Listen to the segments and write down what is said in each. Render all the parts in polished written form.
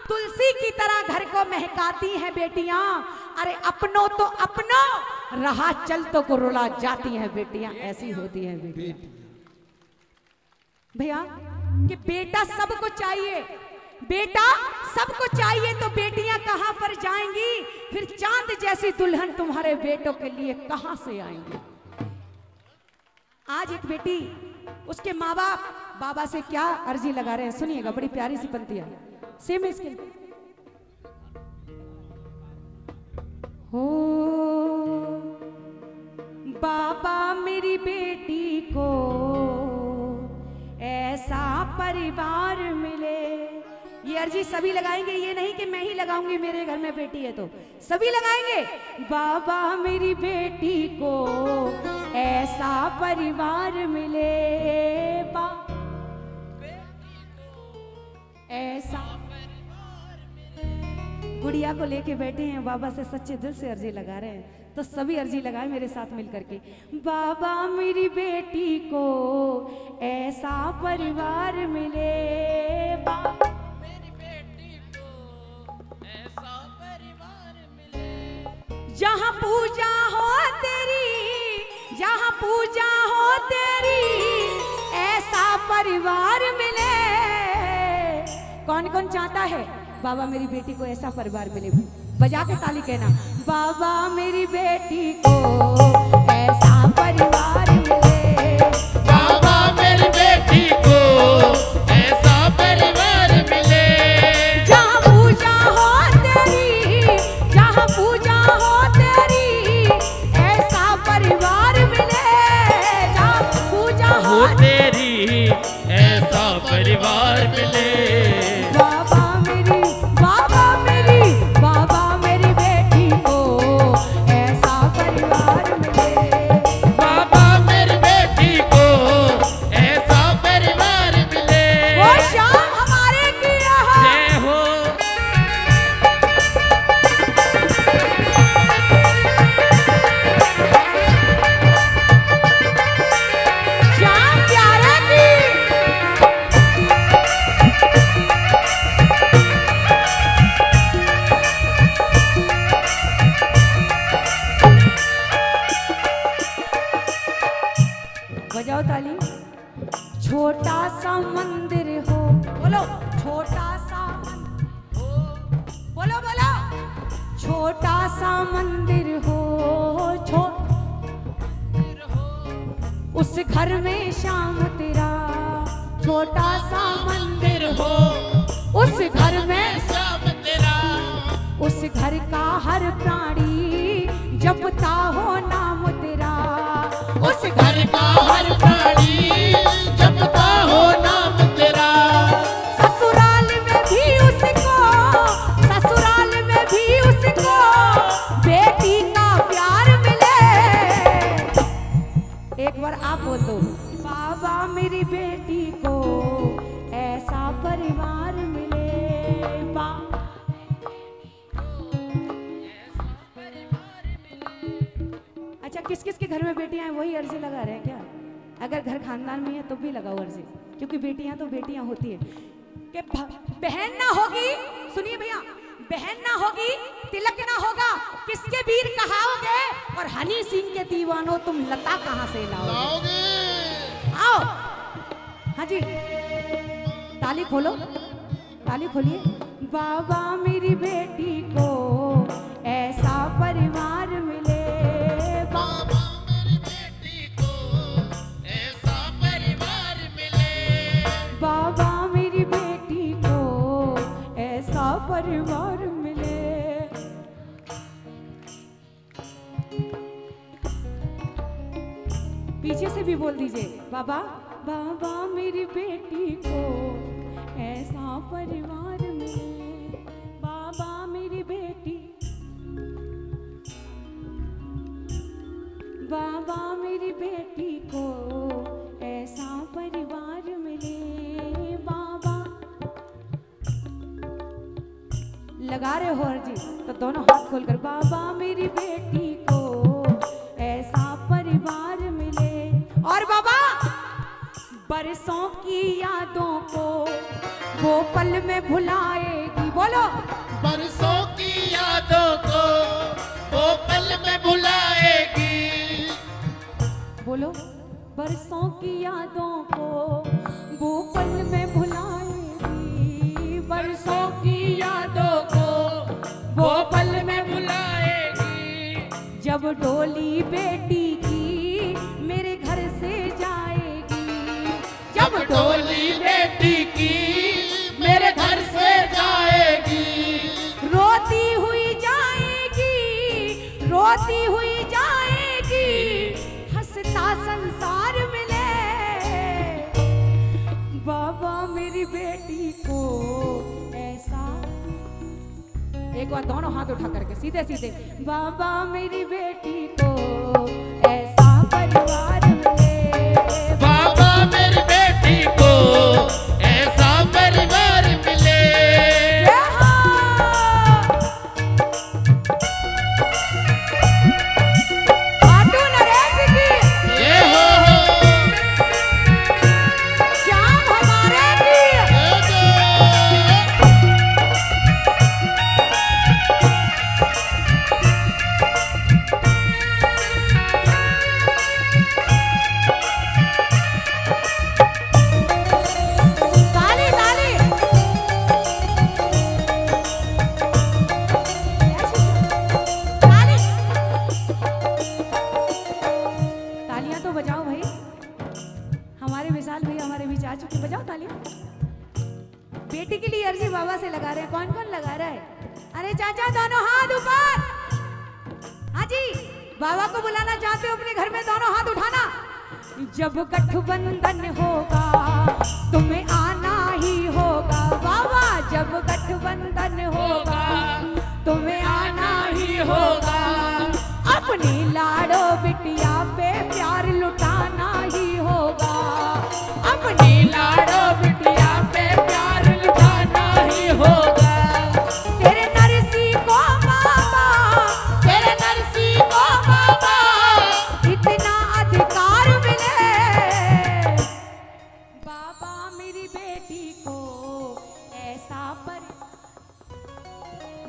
तुलसी की तरह घर को महकाती हैं बेटियां। अरे अपनों तो अपनों, रहा चल तो को रुला जाती हैं बेटियां। ऐसी होती हैं बेटियां भैया कि बेटा सबको चाहिए, बेटा सबको चाहिए, तो बेटियां कहां पर जाएंगी? फिर चांद जैसी दुल्हन तुम्हारे बेटों के लिए कहां से आएंगी? आज एक बेटी, उसके माँ बाप बाबा से क्या अर्जी लगा रहे हैं, सुनिएगा, बड़ी प्यारी सी पंक्ति है, सेम है इसके। हो बाबा मेरी बेटी को ऐसा परिवार मिले। ये अर्जी सभी लगाएंगे, ये नहीं कि मैं ही लगाऊंगी, मेरे घर में बेटी है तो सभी लगाएंगे। बाबा मेरी बेटी को ऐसा परिवार मिले, ऐसा गुड़िया को लेके बैठे हैं, बाबा से सच्चे दिल से अर्जी लगा रहे हैं, तो सभी अर्जी लगाए मेरे साथ मिलकर के। बाबा मेरी बेटी को ऐसा परिवार मिले, मेरी बेटी को ऐसा परिवार मिले, जहां पूजा हो तेरी, जहां पूजा हो तेरी, ऐसा परिवार मिले। कौन कौन चाहता है बाबा मेरी बेटी को ऐसा परिवार मिले? बजा के ताली कहना, बाबा मेरी बेटी को ऐसा परिवार मिले, बाबा मेरी बेटी को ऐसा परिवार मिले, जहाँ पूजा हो तेरी, जहाँ पूजा हो तेरी, ऐसा परिवार मिले, जहाँ पूजा हो तेरी ऐसा परिवार मिले। बजाओ ताली। छोटा सा मंदिर हो, बोलो छोटा सा, बोलो बोलो, छोटा सा मंदिर हो, उस घर में शाम तेरा, छोटा सा मंदिर हो, उस घर में शाम तेरा, उस घर का हर प्राणी जपता हो नाम तेरा, उस घर का हर प्राणी जपता हो नाम तेरा। ससुराल में भी उसको, ससुराल में भी उसको बेटी का प्यार मिले। एक बार आप बोल दो, बाबा मेरी बेटी को ऐसा परिवार मिले, अच्छा किस किस के घर में बेटियां हैं वही अर्जी लगा रहे हैं क्या? अगर घर खानदान में है तो भी लगाओ अर्जी, क्योंकि बेटियां तो बेटियां होती है। कि बहन ना होगी, सुनिए भैया, बहन ना होगी तिलक ना होगा, किसके वीर कहाओगे? और हनी सिंह के दीवानों तुम लता कहां से लाओगे? आओ, हाँ जी, ताली खोलो, ताली खोलिए। बाबा मेरी बेटी को ऐसा परिवार मिले, बाबा मेरी बेटी को ऐसा परिवार मिले, बाबा मेरी बेटी को ऐसा परिवार मिले। पीछे से भी बोल दीजिए, बाबा बाबा मेरी बेटी को ऐसा परिवार मिले, बाबा मेरी बेटी, बाबा मेरी बेटी को ऐसा परिवार मिले, बाबा। लगा रहे हो अर्जी तो दोनों हाथ खोलकर, बाबा मेरी बेटी को ऐसा परिवार मिले। और बाबा बरसों की यादों को वो पल में भुलाएगी, बोलो बोलो। बरसों की यादों को वो पल में भुलाएगी, बरसों की यादों को वो पल में भुलाएगी। जब डोली बेटी की मेरे घर से जाएगी, जब डोली बेटी की मेरे घर से जाएगी, रोती हुई जाएगी, रोती हुई जाएगी, हंसता संसार मिले। बाबा मेरी बेटी को ऐसा, एक बार दोनों हाथ उठा करके सीधे सीधे, बाबा मेरी बेटी को ऐसा परिवार मिले, बाबा मेरी बेटी को ऐसा परिवार मिले। बेटी के लिए अर्जी बाबा से लगा रहे हैं। कौन कौन लगा रहा है? अरे चाचा दोनों हाथ ऊपर। हाँ जी, बाबा को बुलाना चाहते हो अपने घर में, दोनों हाथ उठाना। जब गठबंधन होगा तुम्हें आना ही होगा बाबा, जब गठबंधन होगा तुम्हें आना ही होगा। अपनी लाडो बिटिया पे प्यार लुटाना ही होगा, अपनी लाडो बिटिया पे प्यार लुटाना ही होगा। तेरे नरसी को बाबा, तेरे नरसी को बाबा इतना अधिकार मिले। बाबा मेरी बेटी को ऐसा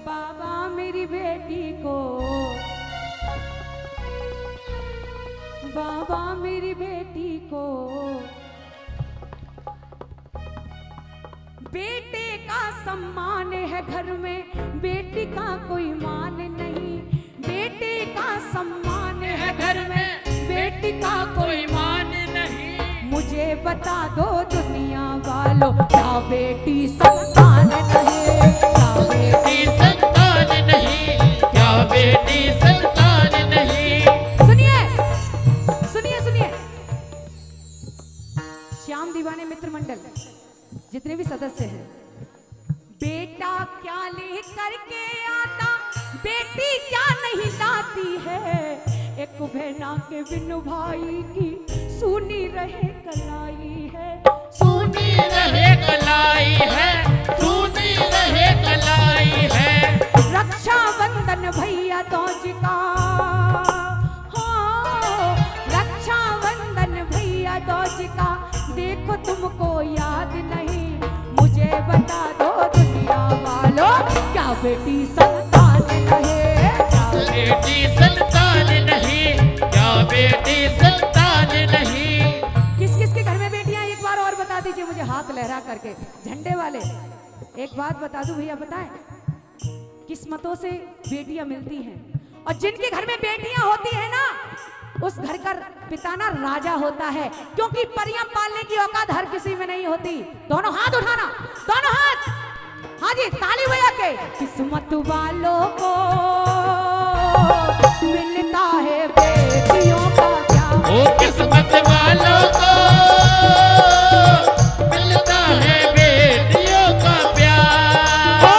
बाबा मेरी बेटी को, बाबा मेरी बेटी को बेटे का सम्मान है घर में, बेटी का कोई मान नहीं। बेटे का सम्मान है घर में, बेटी का कोई मान नहीं। मुझे बता दो दुनिया वालों, क्या बेटी संतान नहीं, क्या बेटी संतान नहीं, क्या बेटी संतान नहीं। सुनिए सुनिए सुनिए, श्याम दीवाने मित्र मंडल जितने भी सदस्य हैं, बेटा क्या ले करके आता, बेटी क्या नहीं लाती है। एक बहना के बिनु भाई की सुनी रहे कलाई है, सुनी रहे कलाई है, सुनी रहे कलाई है। रक्षा बंधन भैया दौज का, हाँ रक्षा बंधन भैया दौज का, देखो तुमको याद नहीं। मुझे बता दो दुनिया वालों, क्या बेटी संतान नहीं, क्या बेटी संतान नहीं, क्या बेटी संतान नहीं। किस किस के घर में बेटियां, एक बार और बता दीजिए मुझे हाथ लहरा करके, झंडे वाले। एक बात बता दूं भैया, बताएं, किस्मतों से बेटियां मिलती हैं, और जिनके घर में बेटियां होती है ना, उस घर का पिता ना राजा होता है, क्योंकि परियां पालने की औकात हर किसी में नहीं होती। दोनों हाथ उठाना, दोनों हाथ, हाँ जी ताली बजा के। किस्मत वालों को मिलता है बेटियों का प्यार, ओ किस्मत वालों को मिलता है बेटियों का प्यार। ओ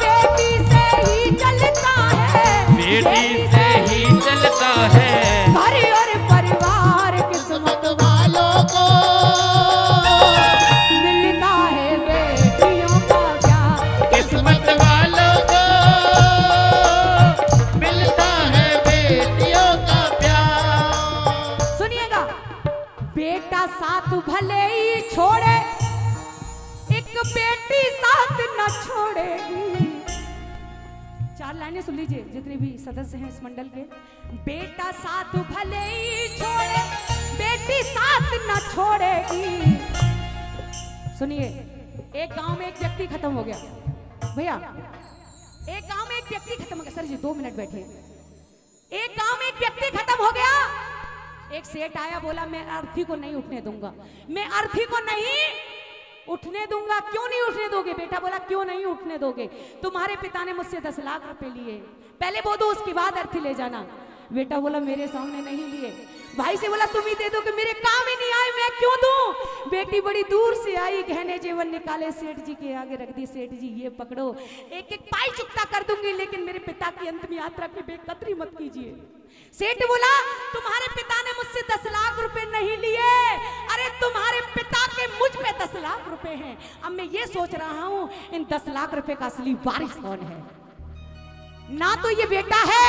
बेटी से ही चलता है, बेटी से ही चलता है घर और परिवार। किस्मत वालों को मिलता है बेटियों का प्यार, किस्मत वालों को मिलता है बेटियों का प्यार। सुनिएगा, बेटा साथ भले ही छोड़े, एक बेटी साथ न छोड़ेगी। चार लाइनें सुन लीजिए जितने भी सदस्य हैं इस मंडल के। बेटा साथ भले ही छोड़े, बेटी साथ न छोड़ेगी। सुनिए, एक गांव में एक व्यक्ति खत्म हो गया भैया, एक गांव में एक व्यक्ति खत्म हो गया। सर जी 2 मिनट बैठे। एक गांव में एक व्यक्ति खत्म हो गया। एक सेठ आया, बोला मैं अर्थी को नहीं उठने दूंगा, मैं अर्थी को नहीं उठने दूंगा। क्यों नहीं उठने दोगे? बेटा बोला क्यों नहीं उठने दोगे? तुम्हारे पिता ने मुझसे 10 लाख रुपए लिए, पहले वो दो उसके बाद अर्थी ले जाना। बेटा बोला मेरे सामने नहीं लिए। भाई से बोला तुम ही दे दो कि मेरे काम ही नहीं आए, मैं क्यों दूं? बेटी बड़ी दूर से आई, गहने जेवर निकाले, सेठ जी के आगे रख दी। सेठ जी ये पकड़ो, एक एक पाई चुकता कर दूंगी, लेकिन मेरे पिता की अंतिम यात्रा की बेकदरी मत कीजिए। सेठ बोला तुम्हारे पिता ने मुझसे 10 लाख रुपए नहीं लिए, अरे तुम्हारे पिता के मुझ पे 10 लाख रुपए हैं। अब मैं ये सोच रहा हूं इन 10 लाख रुपए का असली वारिस कौन है? ना तो ये बेटा है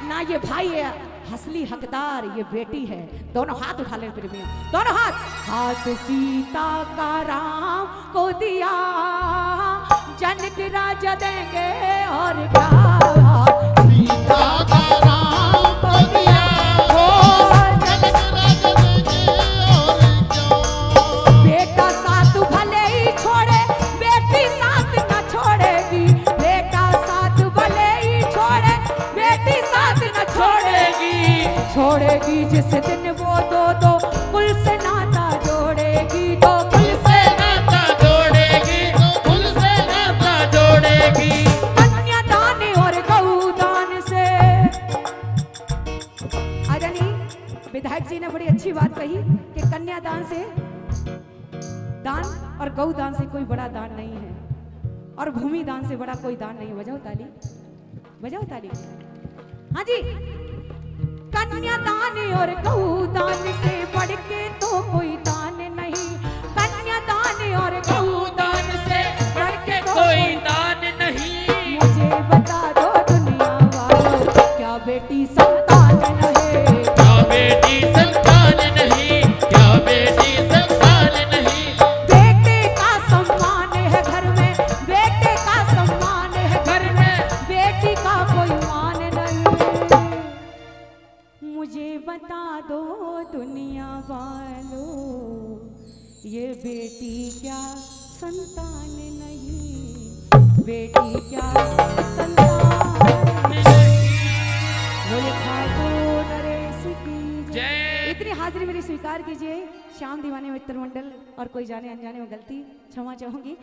ना ये भाई है, असली हकदार ये बेटी है। दोनों हाथ उठा ले फिर भी, दोनों हाथ। हाथ सीता का राम को दिया, जनक राजा देंगे और क्या? सीता का राम को दिया, जनक राजा देंगे और क्या? बेटा साथ भले ही छोड़े, बेटी साथ न छोड़ेगी। बेटा साथ भले ही छोड़े, बेटी साथ न छोड़ेगी। छोड़ेगी जिस दिन वो दो कुल से नाता जोड़ेगी, तो कुल से नाता जोड़ेगी, कुल से नाता जोड़ेगी। कन्यादान और गौदान से। आजानी विधायक जी ने बड़ी अच्छी बात कही कि कन्यादान से दान और गौदान से कोई बड़ा दान नहीं है, और भूमि दान से बड़ा कोई दान नहीं। बजाओ ताली, बजाओ ताली। हाँ जी, कन्यादान और गौदान से बढ़ के तो कोई दान नहीं। कन्यादान और गौदान से बढ़ के कोई दान नहीं। मुझे बता दो दुनिया वालों, क्या बेटी संतान नहीं? क्या बेटी संतान नहीं? क्या बेटी संतान नहीं? बेटे का सम्मान है घर में, बेटे का सम्मान है घर में, बेटी का कोई मान नहीं। मुझे बता दो दुनिया वालों, ये बेटी क्या संतान नहीं? बेटी क्या संतान नहीं? बोले खाटू नरेश की जय। इतनी हाजिरी मेरी स्वीकार कीजिए। श्याम दीवाने मित्र मंडल, और कोई जाने अनजाने में गलती क्षमा चाहूंगी।